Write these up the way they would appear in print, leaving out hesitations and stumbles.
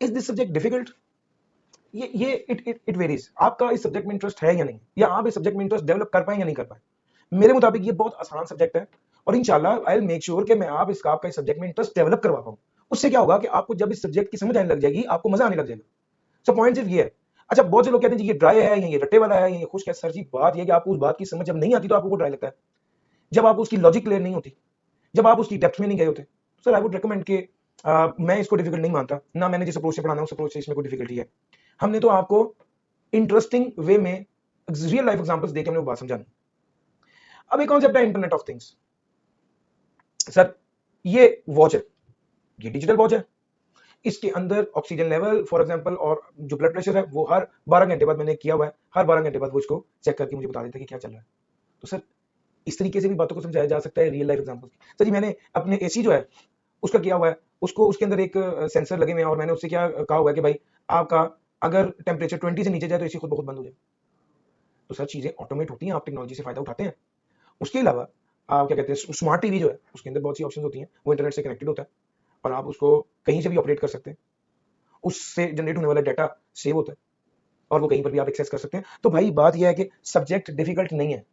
Is this subject difficult? ये it it it varies, आपका इस सब्जेक्ट में इंटरेस्ट है या नहीं, या आप इस सब्जेक्ट में इंटरेस्ट डेवलप कर पाए या नहीं कर पाए। मेरे मुताबिक ये बहुत आसान सब्जेक्ट है, और इंशाल्लाह आई विल मेक श्योर कि मैं आपका इस सब्जेक्ट में इंटरेस्ट डेवलप करवा पाऊँ। उससे क्या होगा कि आपको जब इस सब्जेक्ट की समझ आने लग जाएगी, आपको मजा आने लग जाएगा। सो पॉइंट सिर्फ ये है। अच्छा, बहुत से लोग कहते हैं जी ये ड्राई है, या ये रट्टे वाला है, या ये खुश्क है। सर जी, बात ये है कि आपको उस बात की समझ जब नहीं आती तो आपको वो ड्राई लगता है, जब आप उसकी लॉजिक क्लियर नहीं होती, जब आप उसकी डेप्थ में नहीं गए होते। सर आई वुड रिकमेंड कि मैं इसको डिफिकल्ट नहीं मानता ना, मैंने जिस अप्रोच से पढ़ाना उस अप्रोच से इसमें कोई डिफिकल्टी है। हमने तो आपको इंटरेस्टिंग वे में रियल लाइफ एग्जांपल्स देके हमने वो बात समझानी। अब एक कॉन्सेप्ट है इंटरनेट ऑफ थिंग्स। सर, ये वॉच है, ये डिजिटल वॉच है, इसके अंदर ऑक्सीजन लेवल फॉर एग्जांपल और जो ब्लड प्रेशर है वो हर 12 घंटे बाद, मैंने किया हुआ है, हर 12 घंटे बाद वो इसको चेक करके मुझे बता देता है कि क्या चल रहा है। तो सर, इस तरीके से भी बातों को समझाया जा सकता है रियल लाइफ एग्जांपल। सर जी, मैंने अपने एसी जो है उसका किया हुआ है, उसको उसके अंदर एक सेंसर लगे हुए हैं, और मैंने उससे क्या कहा हुआ है कि भाई आपका अगर टेम्परेचर 20 से नीचे जाए तो एसी खुद बहुत बंद हो जाए। तो सर, चीजें ऑटोमेट होती हैं, आप टेक्नोलॉजी से फायदा उठाते हैं। उसके अलावा आप क्या कहते हैं, स्मार्ट टीवी जो है उसके अंदर बहुत सी ऑप्शन होती हैं, वो इंटरनेट से कनेक्टेड होता है, और आप उसको कहीं से भी ऑपरेट कर सकते हैं। उससे जनरेट होने वाला डाटा सेव होता है, और वो कहीं पर भी आप एक्सेस कर सकते हैं। तो भाई बात यह है कि सब्जेक्ट डिफिकल्ट नहीं है,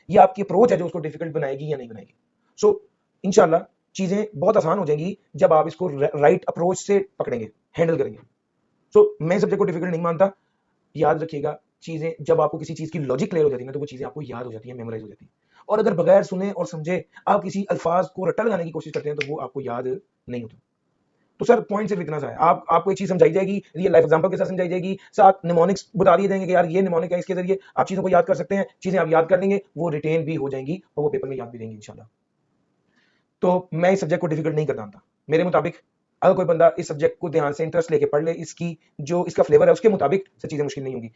ये आपकी अप्रोच है जो उसको डिफिकल्ट बनाएगी या नहीं बनाएगी। सो इंशाल्लाह चीजें बहुत आसान हो जाएंगी जब आप इसको राइट अप्रोच से पकड़ेंगे, हैंडल करेंगे। सो मैं सब्जेक्ट को डिफिकल्ट नहीं मानता। याद रखिएगा, चीजें जब आपको किसी चीज की लॉजिक क्लियर हो जाती है ना, तो वो चीजें आपको याद हो जाती है, मेमोराइज हो जाती है। और अगर बगैर सुने और समझे आप किसी अल्फाज को रट्टा लगाने की कोशिश करते हैं, तो वो आपको याद नहीं होता। तो सर, पॉइंट सिर्फ इतना सा है, आप आपको एक चीज समझाई जाएगी, रियल लाइफ एग्जांपल के साथ समझाई जाएगी, साथ निमोनिक्स बता दिए जाएंगे कि यार ये निमोनिक है, इसके जरिए आप चीजों को याद कर सकते हैं, चीजें आप याद कर लेंगे, वो रिटेन भी हो जाएंगी, और वो पेपर में याद भी रहेंगी इंशाल्लाह। तो मैं इस सब्जेक्ट को डिफिकल्ट नहीं कर जानता। मेरे मुताबिक अगर कोई बंदा इस सब्जेक्ट को ध्यान से इंटरेस्ट लेके पढ़ ले, इसकी जो इसका फ्लेवर है उसके मुताबिक, सब चीजें मुश्किल नहीं होंगी।